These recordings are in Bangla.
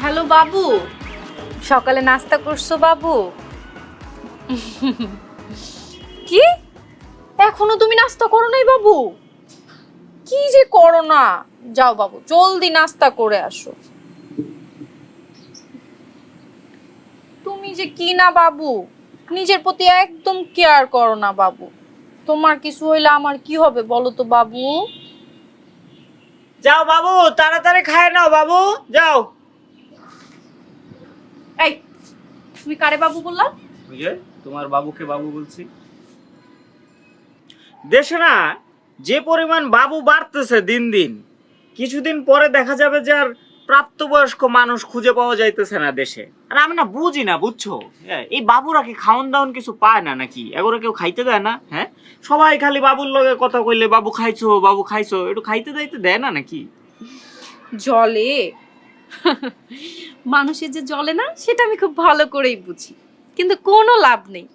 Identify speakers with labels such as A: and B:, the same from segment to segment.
A: হ্যালো বাবু, সকালে নাস্তা করছো বাবু? কি এখনো তুমি নাস্তা করো নাই বাবু? কি যে করো না, যাও বাবু জলদি নাস্তা করে আসো। তুমি যে কি না বাবু, নিজের প্রতি একদম কেয়ার করো না বাবু। তোমার কিছু হইলে আমার কি হবে বলো তো বাবু?
B: যাও বাবু, তাড়াতাড়ি খায় নাও বাবু, যাও।
A: এই তুমি কারে বাবু বললা?
B: ওই যে তোমার বাবুকে বাবু বলছি। দেশে না যে পরিমাণ বাবু বাড়তেছে দিন দিন, কিছুদিন পরে দেখা যাবে যে আর প্রাপ্তবয়স্ক মানুষ খুঁজে পাওয়া যাইতেছে না দেশে। আর আমি না বুঝি না, বুঝছো, এই বাবুরা কি খাওন দাওন কিছু পায় না নাকি? এগুলো কেউ খাইতে দেয় না? হ্যাঁ, সবাই খালি বাবুর লগে কথা কইলে বাবু খাইছো বাবু খাইছো, একটু খাইতে দাইতে দেয় না নাকি?
A: জলে মানুষের যে জলে না সেটা আমি খুব ভালো করেই বুঝি, কিন্তু কোনো লাভ নেই।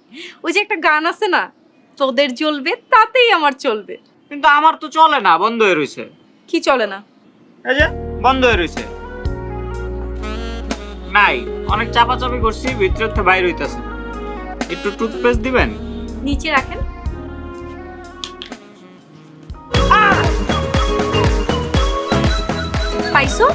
A: ওই যে একটা গান আছে না, তোদের জ্বলবে তাতেই আমার চলবে।
B: কিন্তু আমার তো চলে না, বন্ধ হয়ে রইছে।
A: কি চলে না?
B: এই যে বন্ধ হয়ে রইছে, নাই অনেক চাপাচাপি করছি, ভিতর থেকে বাইরে হইতাছে। একটু টুথপেস্ট দিবেন?
A: নিচে রাখেন। পাইছো?